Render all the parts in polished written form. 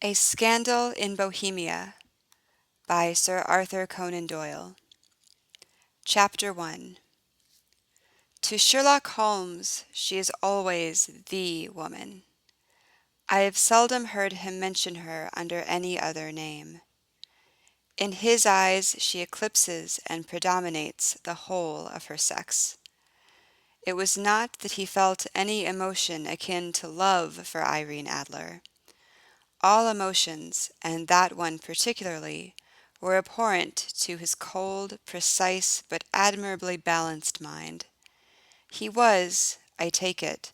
A Scandal in Bohemia by Sir Arthur Conan Doyle. Chapter 1. To Sherlock Holmes she is always the woman. I have seldom heard him mention her under any other name. In his eyes she eclipses and predominates the whole of her sex. It was not that he felt any emotion akin to love for Irene Adler. All emotions, and that one particularly, were abhorrent to his cold, precise, but admirably balanced mind. He was, I take it,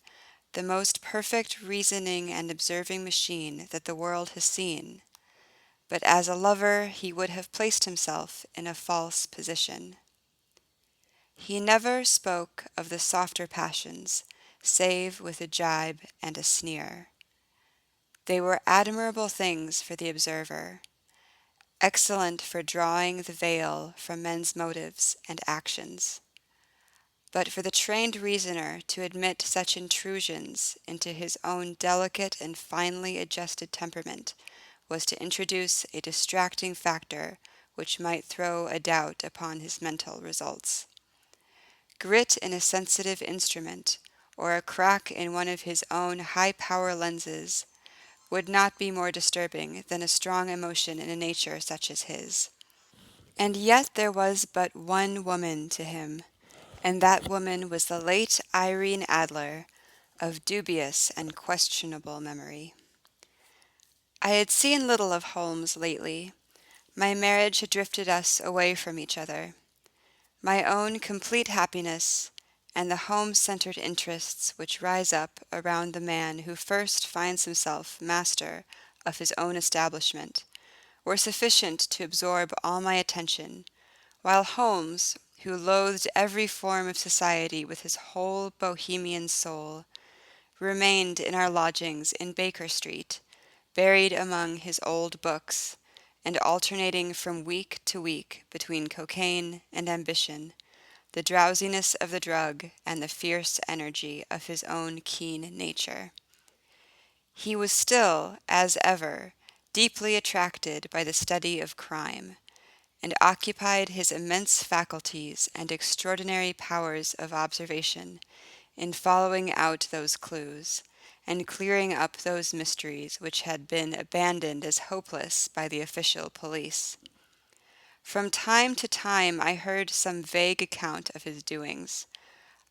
the most perfect reasoning and observing machine that the world has seen, but as a lover he would have placed himself in a false position. He never spoke of the softer passions, save with a gibe and a sneer. They were admirable things for the observer, excellent for drawing the veil from men's motives and actions. But for the trained reasoner to admit such intrusions into his own delicate and finely adjusted temperament was to introduce a distracting factor which might throw a doubt upon his mental results. Grit in a sensitive instrument, or a crack in one of his own high-power lenses, would not be more disturbing than a strong emotion in a nature such as his. And yet there was but one woman to him, and that woman was the late Irene Adler, of dubious and questionable memory. I had seen little of Holmes lately. My marriage had drifted us away from each other. My own complete happiness, and the home-centered interests which rise up around the man who first finds himself master of his own establishment, were sufficient to absorb all my attention, while Holmes, who loathed every form of society with his whole Bohemian soul, remained in our lodgings in Baker Street, buried among his old books, and alternating from week to week between cocaine and ambition, the drowsiness of the drug and the fierce energy of his own keen nature. He was still, as ever, deeply attracted by the study of crime, and occupied his immense faculties and extraordinary powers of observation in following out those clues, and clearing up those mysteries which had been abandoned as hopeless by the official police. From time to time I heard some vague account of his doings,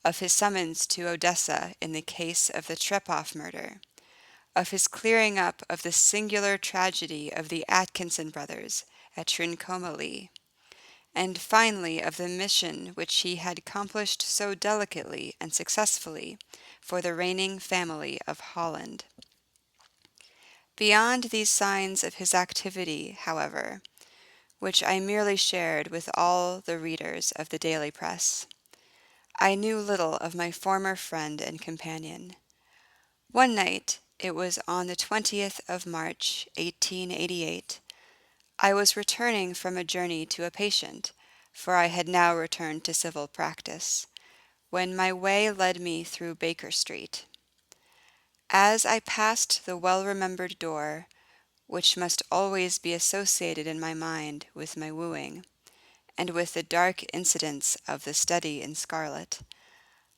of his summons to Odessa in the case of the Trepoff murder, of his clearing up of the singular tragedy of the Atkinson brothers at Trincomalee, and finally of the mission which he had accomplished so delicately and successfully for the reigning family of Holland. Beyond these signs of his activity, however, which I merely shared with all the readers of the daily press, I knew little of my former friend and companion. One night, it was on the 20th of March, 1888, I was returning from a journey to a patient, for I had now returned to civil practice, when my way led me through Baker Street. As I passed the well-remembered door, which must always be associated in my mind with my wooing, and with the dark incidents of the study in scarlet,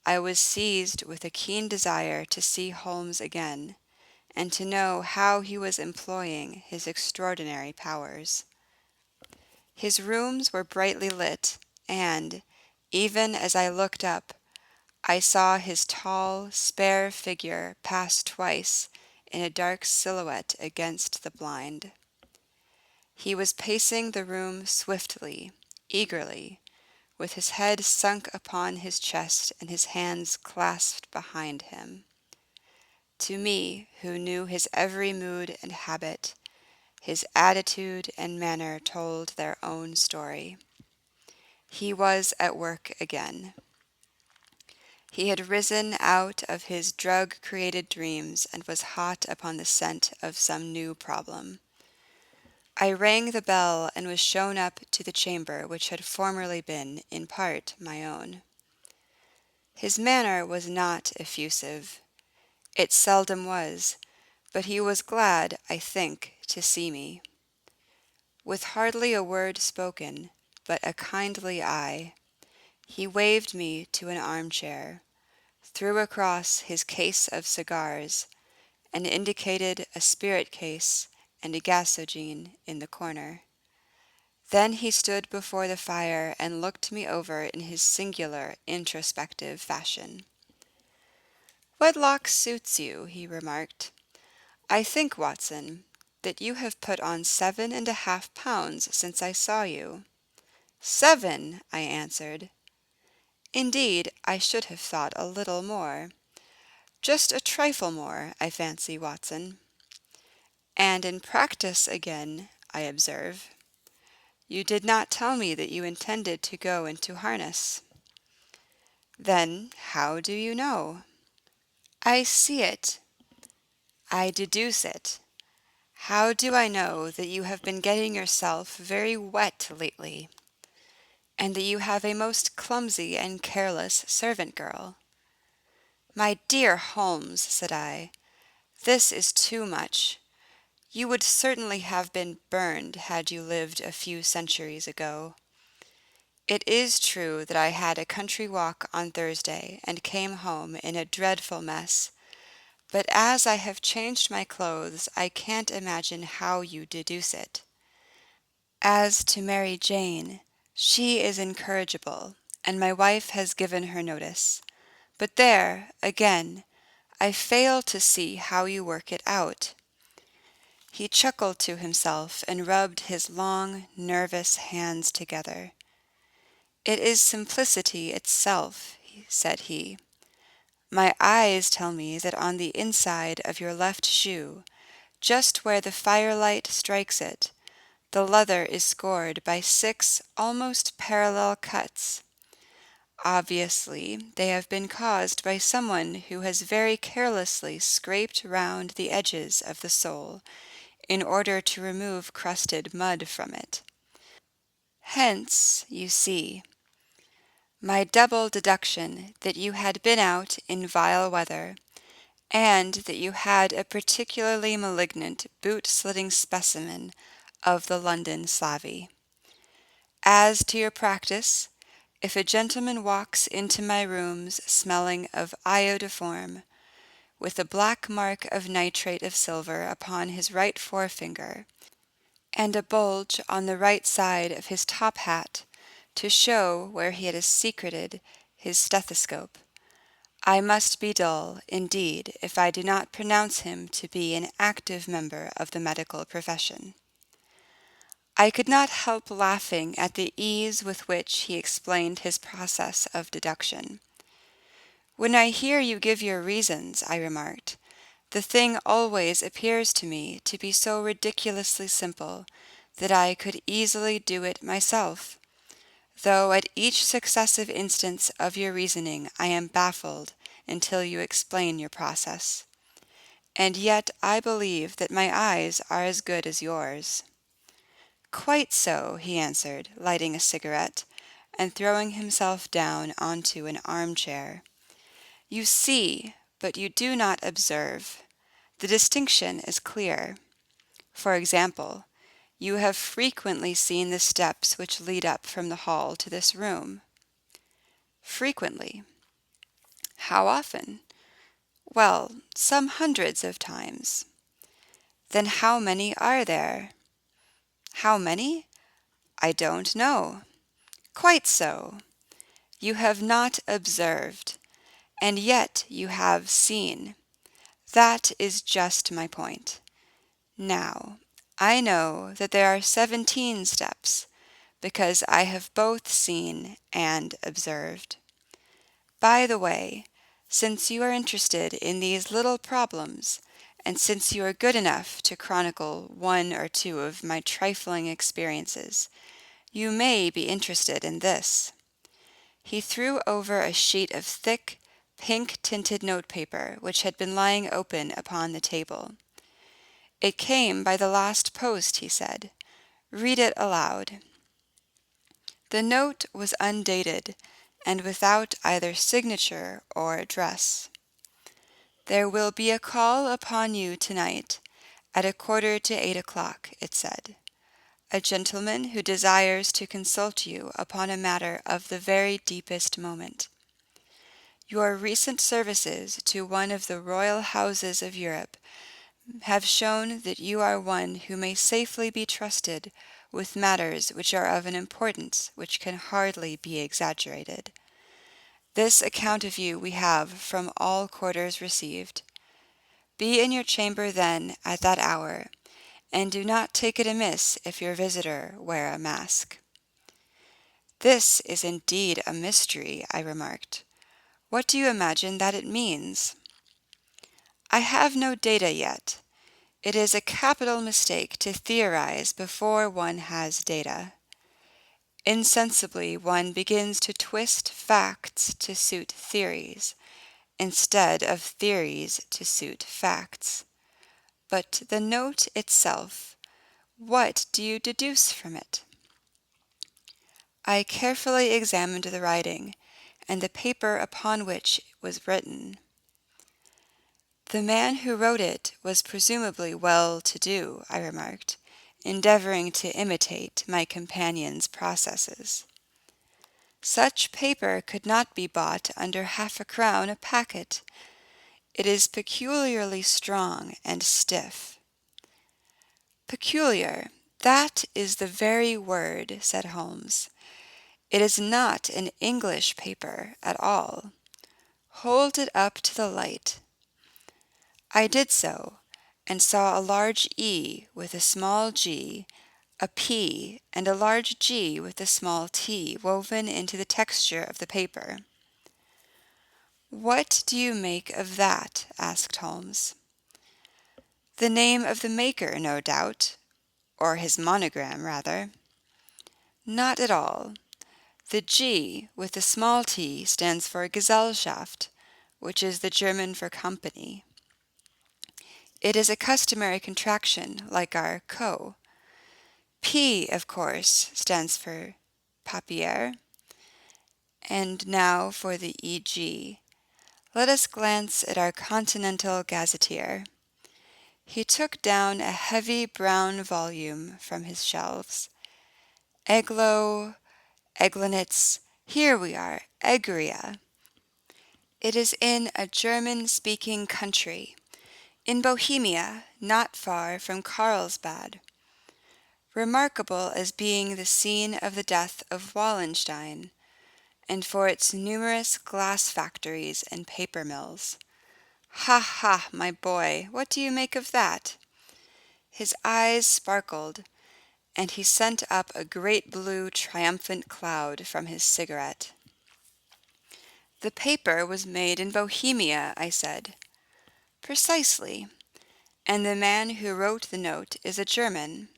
I was seized with a keen desire to see Holmes again, and to know how he was employing his extraordinary powers. His rooms were brightly lit, and, even as I looked up, I saw his tall, spare figure pass twice in a dark silhouette against the blind. He was pacing the room swiftly, eagerly, with his head sunk upon his chest and his hands clasped behind him. To me, who knew his every mood and habit, his attitude and manner told their own story. He was at work again. He had risen out of his drug-created dreams and was hot upon the scent of some new problem. I rang the bell and was shown up to the chamber which had formerly been, in part, my own. His manner was not effusive. It seldom was, but he was glad, I think, to see me. With hardly a word spoken, but a kindly eye, he waved me to an armchair, threw across his case of cigars, and indicated a spirit case and a gasogene in the corner. Then he stood before the fire and looked me over in his singular introspective fashion. "What lock suits you?" he remarked. "I think, Watson, that you have put on 7.5 pounds since I saw you." "7!" I answered. "Indeed, I should have thought a little more. Just a trifle more, I fancy, Watson." "And in practice again, I observe. You did not tell me that you intended to go into harness." "Then how do you know?" "I see it. I deduce it. How do I know that you have been getting yourself very wet lately, and that you have a most clumsy and careless servant girl?" "My dear Holmes," said I, "this is too much. You would certainly have been burned had you lived a few centuries ago. It is true that I had a country walk on Thursday and came home in a dreadful mess, but as I have changed my clothes, I can't imagine how you deduce it. As to Mary Jane, she is incorrigible, and my wife has given her notice. But there, again, I fail to see how you work it out." He chuckled to himself and rubbed his long, nervous hands together. "It is simplicity itself," said he. "My eyes tell me that on the inside of your left shoe, just where the firelight strikes it, the leather is scored by 6 almost parallel cuts. Obviously, they have been caused by someone who has very carelessly scraped round the edges of the sole in order to remove crusted mud from it. Hence, you see, my double deduction that you had been out in vile weather, and that you had a particularly malignant boot-slitting specimen of the London slavey. As to your practice, if a gentleman walks into my rooms smelling of iodoform, with a black mark of nitrate of silver upon his right forefinger, and a bulge on the right side of his top hat to show where he had secreted his stethoscope, I must be dull, indeed, if I do not pronounce him to be an active member of the medical profession." I could not help laughing at the ease with which he explained his process of deduction. "When I hear you give your reasons," I remarked, "the thing always appears to me to be so ridiculously simple that I could easily do it myself, though at each successive instance of your reasoning I am baffled until you explain your process. And yet I believe that my eyes are as good as yours." "Quite so," he answered, lighting a cigarette, and throwing himself down onto an armchair. "You see, but you do not observe. The distinction is clear. For example, you have frequently seen the steps which lead up from the hall to this room." "Frequently." "How often?" "Well, some hundreds of times." "Then how many are there?" "How many? I don't know." "Quite so. You have not observed, and yet you have seen. That is just my point. Now, I know that there are 17 steps, because I have both seen and observed. By the way, since you are interested in these little problems, and since you are good enough to chronicle one or two of my trifling experiences, you may be interested in this." He threw over a sheet of thick, pink-tinted notepaper which had been lying open upon the table. "It came by the last post," he said. "Read it aloud." The note was undated, and without either signature or address. "There will be a call upon you tonight At 7:45, it said. A gentleman who desires to consult you upon a matter of the very deepest moment. Your recent services to one of the royal houses of Europe have shown that you are one who may safely be trusted with matters which are of an importance which can hardly be exaggerated. This account of you we have from all quarters received. Be in your chamber then at that hour, and do not take it amiss if your visitor wear a mask. This is indeed a mystery, I remarked. What do you imagine that it means? I have no data yet. It is a capital mistake to theorize before one has data. Insensibly one begins to twist facts to suit theories, instead of theories to suit facts. But the note itself, what do you deduce from it? I carefully examined the writing, and the paper upon which it was written. The man who wrote it was presumably well-to-do, I remarked, endeavoring to imitate my companion's processes. Such paper could not be bought under 1/2 a packet. It is peculiarly strong and stiff. Peculiar, that is the very word, said Holmes. It is not an English paper at all. Hold it up to the light. I did so, and saw a large E with a small g, a P, and a large G with a small t woven into the texture of the paper. What do you make of that? Asked Holmes. The name of the maker, no doubt, or his monogram, rather. Not at all. The G with the small t stands for Gesellschaft, which is the German for company. It is a customary contraction, like our co. P, of course, stands for papier. And now for the EG. Let us glance at our continental gazetteer. He took down a heavy brown volume from his shelves. Eglo, Eglinitz, here we are, Egria. It is in a German-speaking country, in Bohemia, not far from Carlsbad. Remarkable as being the scene of the death of Wallenstein, and for its numerous glass factories and paper mills. Ha, ha, my boy, what do you make of that? His eyes sparkled, and he sent up a great blue triumphant cloud from his cigarette. The paper was made in Bohemia, I said. Precisely. And the man who wrote the note is a German.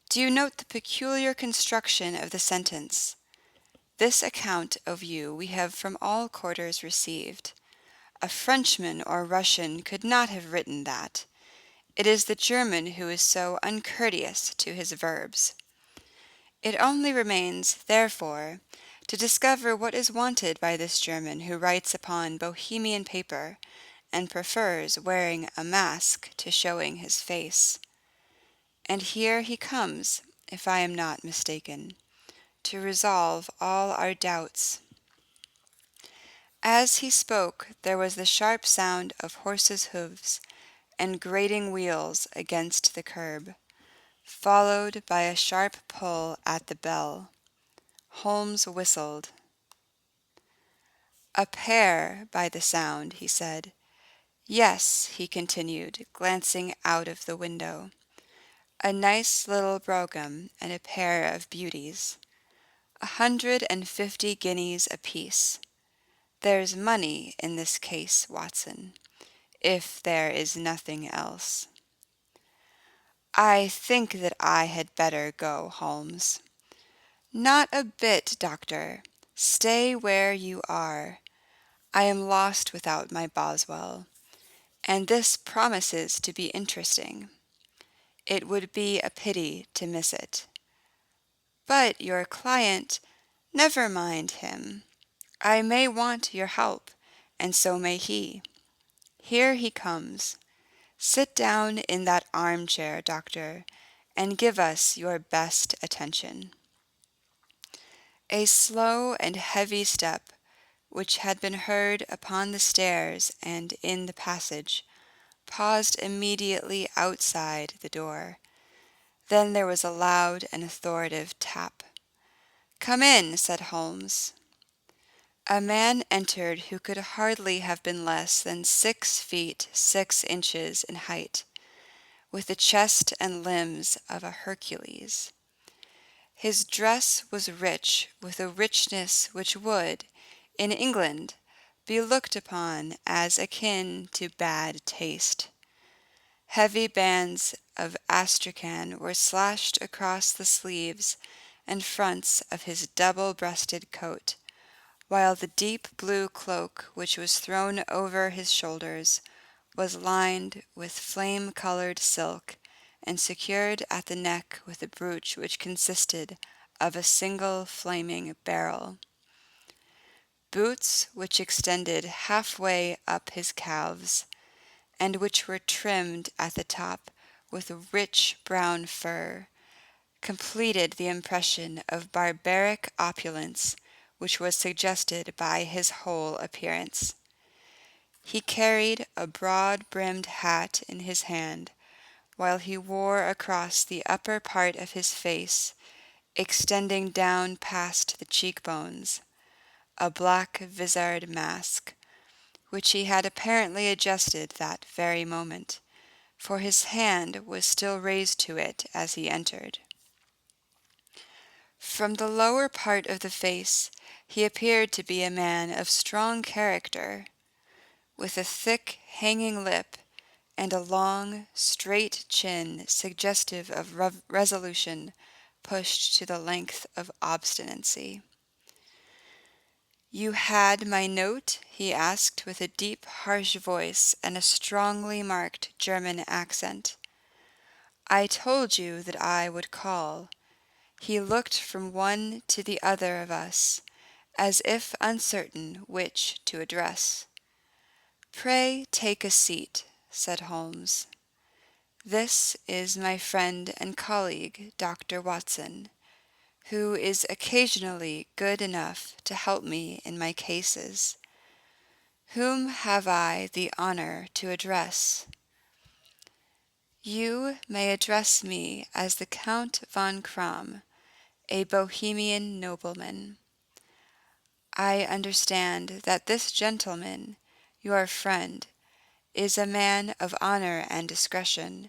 Do you note the peculiar construction of the sentence? This account of you we have from all quarters received. A Frenchman or Russian could not have written that. It is the German who is so uncourteous to his verbs. It only remains, therefore, to discover what is wanted by this German who writes upon Bohemian paper and prefers wearing a mask to showing his face. And here he comes, if I am not mistaken, to resolve all our doubts. As he spoke, there was the sharp sound of horses' hoofs and grating wheels against the curb, followed by a sharp pull at the bell. Holmes whistled. A pair, by the sound, he said. Yes, he continued, glancing out of the window. A nice little brougham and a pair of beauties. 150 guineas apiece. There's money in this case, Watson, if there is nothing else. I think that I had better go, Holmes. Not a bit, doctor. Stay where you are. I am lost without my Boswell, and this promises to be interesting. It would be a pity to miss it. But your client, never mind him. I may want your help, and so may he. Here he comes. Sit down in that armchair, doctor, and give us your best attention." A slow and heavy step, which had been heard upon the stairs and in the passage, paused immediately outside the door. Then there was a loud and authoritative tap. "Come in," said Holmes. A man entered who could hardly have been less than 6 feet 6 inches in height, with the chest and limbs of a Hercules. His dress was rich with a richness which would, in England, be looked upon as akin to bad taste. Heavy bands of astrakhan were slashed across the sleeves and fronts of his double-breasted coat, while the deep blue cloak which was thrown over his shoulders was lined with flame-colored silk and secured at the neck with a brooch which consisted of a single flaming beryl. Boots which extended half-way up his calves, and which were trimmed at the top with rich brown fur, completed the impression of barbaric opulence which was suggested by his whole appearance. He carried a broad-brimmed hat in his hand, while he wore across the upper part of his face, extending down past the cheek-bones, a black vizard mask, which he had apparently adjusted that very moment, for his hand was still raised to it as he entered. From the lower part of the face he appeared to be a man of strong character, with a thick hanging lip and a long, straight chin suggestive of resolution pushed to the length of obstinacy. "You had my note?" he asked with a deep, harsh voice and a strongly marked German accent. "I told you that I would call." He looked from one to the other of us, as if uncertain which to address. "Pray take a seat," said Holmes. "This is my friend and colleague, Dr. Watson, who is occasionally good enough to help me in my cases. Whom have I the honor to address?" "You may address me as the Count von Kramm, a Bohemian nobleman. I understand that this gentleman, your friend, is a man of honor and discretion,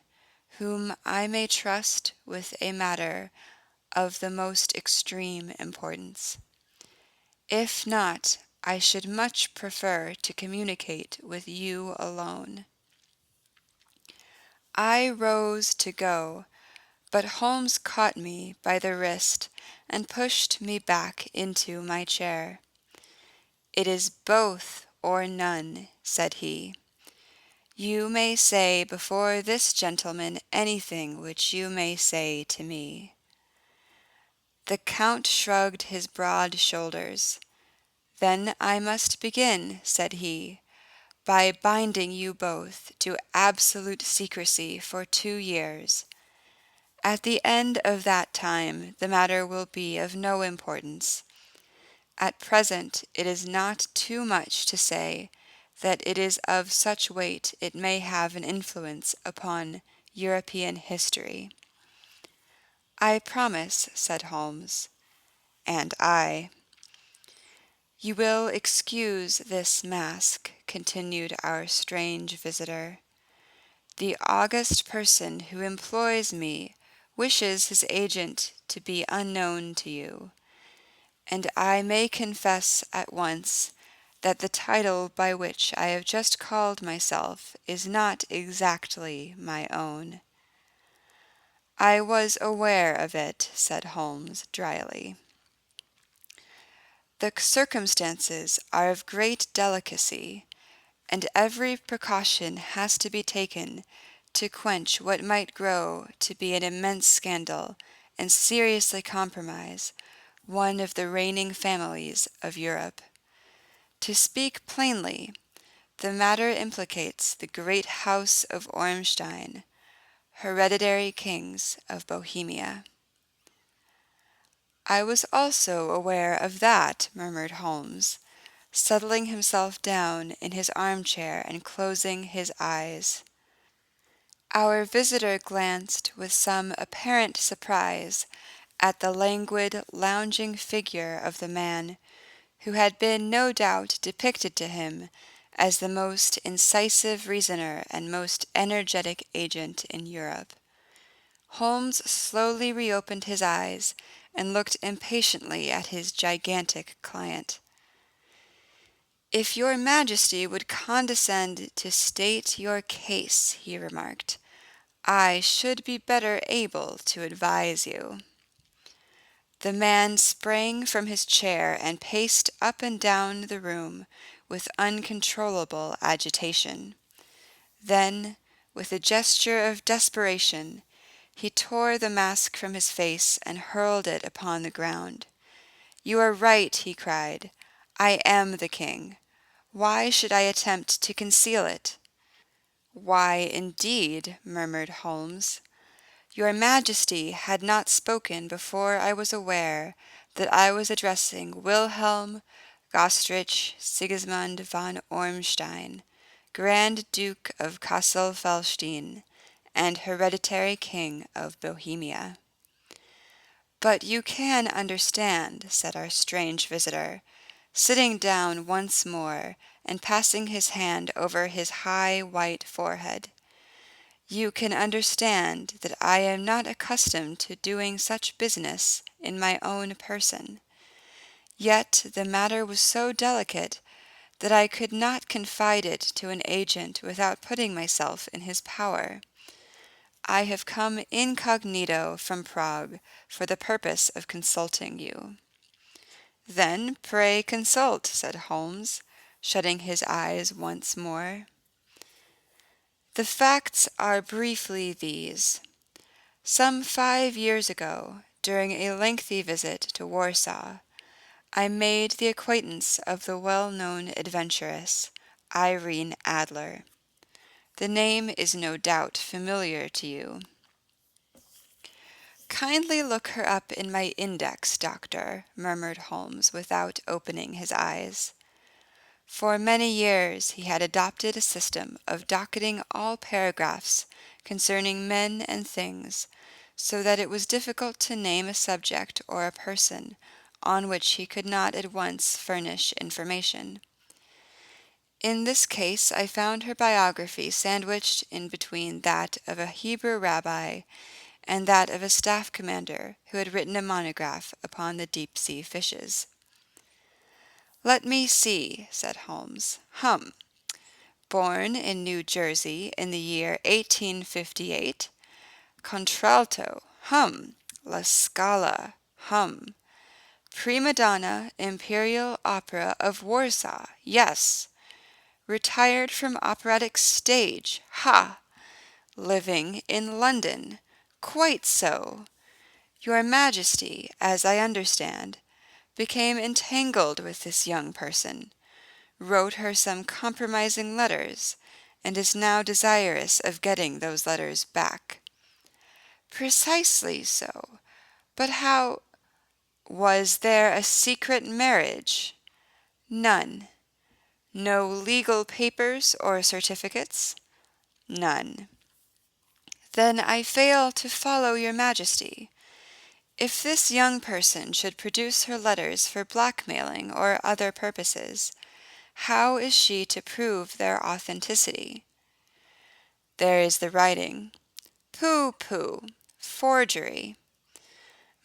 whom I may trust with a matter of the most extreme importance. If not, I should much prefer to communicate with you alone." I rose to go, but Holmes caught me by the wrist and pushed me back into my chair. "It is both or none," said he. "You may say before this gentleman anything which you may say to me." The Count shrugged his broad shoulders. "Then I must begin," said he, "by binding you both to absolute secrecy for 2 years. At the end of that time the matter will be of no importance. At present it is not too much to say that it is of such weight it may have an influence upon European history." "I promise," said Holmes. "And I." "You will excuse this mask," continued our strange visitor. "The august person who employs me wishes his agent to be unknown to you, and I may confess at once that the title by which I have just called myself is not exactly my own." "I was aware of it," said Holmes dryly. "The circumstances are of great delicacy, and every precaution has to be taken to quench what might grow to be an immense scandal and seriously compromise one of the reigning families of Europe. To speak plainly, The matter implicates the great house of Ormstein, hereditary kings of Bohemia." "I was also aware of that," murmured Holmes, settling himself down in his armchair and closing his eyes. Our visitor glanced with some apparent surprise at the languid, lounging figure of the man who had been no doubt depicted to him as the most incisive reasoner and most energetic agent in Europe. Holmes slowly reopened his eyes and looked impatiently at his gigantic client. "If your Majesty would condescend to state your case," he remarked, "I should be better able to advise you." The man sprang from his chair and paced up and down the room with uncontrollable agitation. Then, with a gesture of desperation, he tore the mask from his face and hurled it upon the ground. "You are right," he cried. "I am the king. Why should I attempt to conceal it?" "Why, indeed?" murmured Holmes. "Your Majesty had not spoken before I was aware that I was addressing Wilhelm Gostrich Sigismund von Ormstein, Grand Duke of Kassel-Felstein, and hereditary King of Bohemia." "But you can understand," said our strange visitor, sitting down once more and passing his hand over his high white forehead. "You can understand that I am not accustomed to doing such business in my own person. Yet the matter was so delicate that I could not confide it to an agent without putting myself in his power. I have come incognito from Prague for the purpose of consulting you." "Then pray consult," said Holmes, shutting his eyes once more. "The facts are briefly these. Some 5 years ago, during a lengthy visit to Warsaw, I made the acquaintance of the well-known adventuress, Irene Adler. The name is no doubt familiar to you." "Kindly look her up in my index, doctor," murmured Holmes without opening his eyes. For many years he had adopted a system of docketing all paragraphs concerning men and things, so that it was difficult to name a subject or a person on which he could not at once furnish information. In this case I found her biography sandwiched in between that of a Hebrew rabbi and that of a staff commander who had written a monograph upon the deep-sea fishes. "Let me see," said Holmes. Born in New Jersey in the year 1858. Contralto. La Scala. Prima donna, Imperial Opera of Warsaw. Yes. Retired from operatic stage. Living in London. Quite so. Your Majesty, as I understand, became entangled with this young person, wrote her some compromising letters, and is now desirous of getting those letters back." "Precisely so. But how— Was there a secret marriage?" "None." "No legal papers or certificates?" "None." "Then I fail to follow your Majesty. If this young person should produce her letters for blackmailing or other purposes, how is she to prove their authenticity?" "There is the writing." "Pooh! Forgery."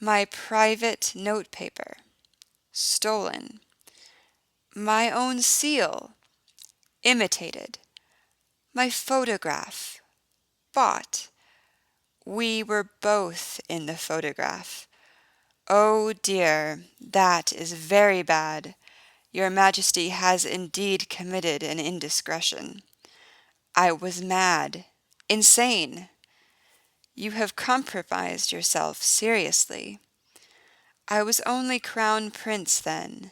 "My private note-paper." "Stolen." "My own seal." "Imitated." "My photograph." "Bought." "We were both in the photograph." "Oh dear, that is very bad. Your Majesty has indeed committed an indiscretion." "I was mad. Insane." "You have compromised yourself seriously." "I was only Crown Prince then."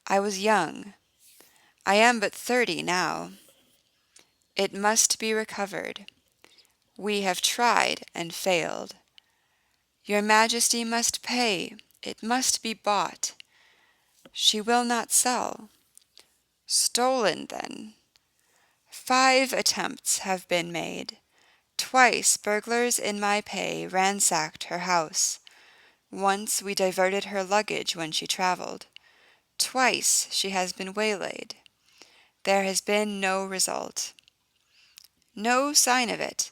"I was young." I am but 30 now. It must be recovered. We have tried and failed. Your Majesty must pay. It must be bought. She will not sell. Stolen, then. 5 attempts have been made. Twice burglars in my pay ransacked her house. Once we diverted her luggage when she traveled. Twice she has been waylaid. There has been no result. No sign of it.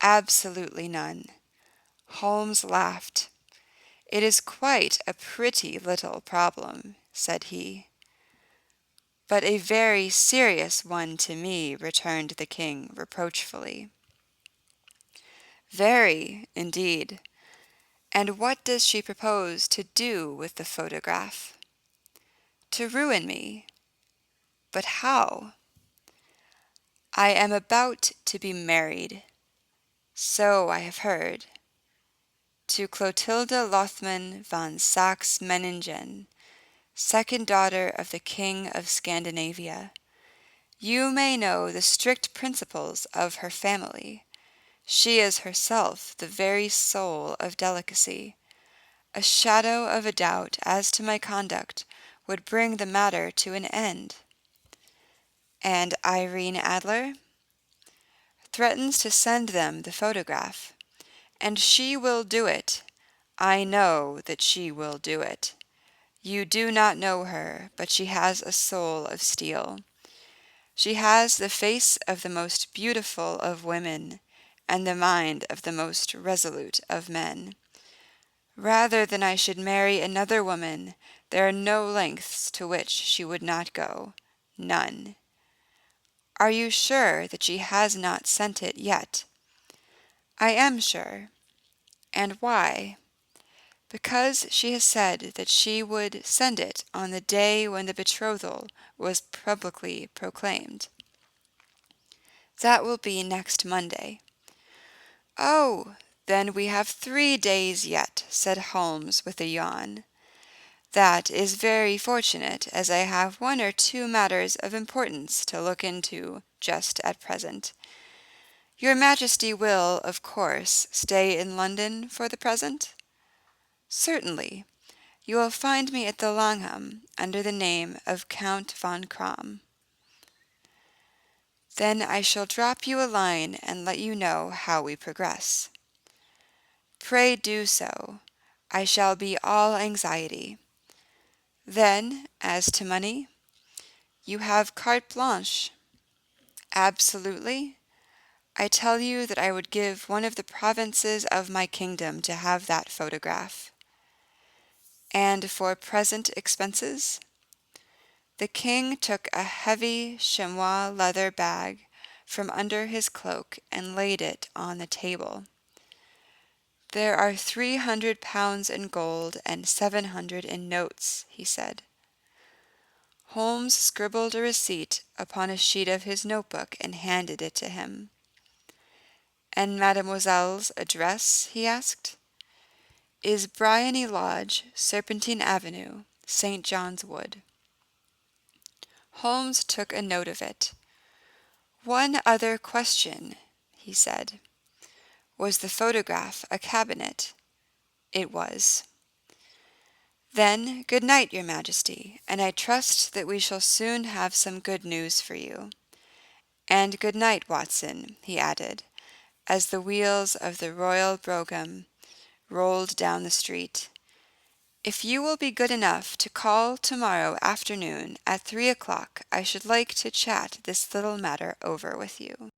Absolutely none. Holmes laughed. It is quite a pretty little problem, said he. But a very serious one to me, returned the king reproachfully. Very, indeed. And what does she propose to do with the photograph? To ruin me. But how? I am about to be married, so I have heard, to Clotilde Lothman von Saxe-Meiningen, second daughter of the King of Scandinavia. You may know the strict principles of her family. She is herself the very soul of delicacy. A shadow of a doubt as to my conduct would bring the matter to an end. And Irene Adler threatens to send them the photograph. And she will do it. I know that she will do it. You do not know her, but she has a soul of steel. She has the face of the most beautiful of women, and the mind of the most resolute of men. Rather than I should marry another woman, there are no lengths to which she would not go. None. Are you sure that she has not sent it yet? I am sure. And why? Because she has said that she would send it on the day when the betrothal was publicly proclaimed. That will be next Monday. Oh, then we have 3 days yet, said Holmes with a yawn. That is very fortunate, as I have 1 or 2 matters of importance to look into just at present. Your Majesty will, of course, stay in London for the present? Certainly. You will find me at the Langham under the name of Count von Kramm. Then I shall drop you a line and let you know how we progress. Pray do so. I shall be all anxiety. Then, as to money, you have carte blanche. Absolutely. I tell you that I would give one of the provinces of my kingdom to have that photograph. And for present expenses? The king took a heavy chamois leather bag from under his cloak and laid it on the table. There are 300 pounds in gold and 700 in notes, he said. Holmes scribbled a receipt upon a sheet of his notebook and handed it to him. And mademoiselle's address? He asked. Is Briony Lodge, Serpentine Avenue, St. John's Wood. Holmes took a note of it. One other question, he said. Was the photograph a cabinet? It was. Then good night, Your Majesty, and I trust that we shall soon have some good news for you. And good night, Watson, he added, as the wheels of the royal brougham rolled down the street. If you will be good enough to call tomorrow afternoon at 3 o'clock, I should like to chat this little matter over with you.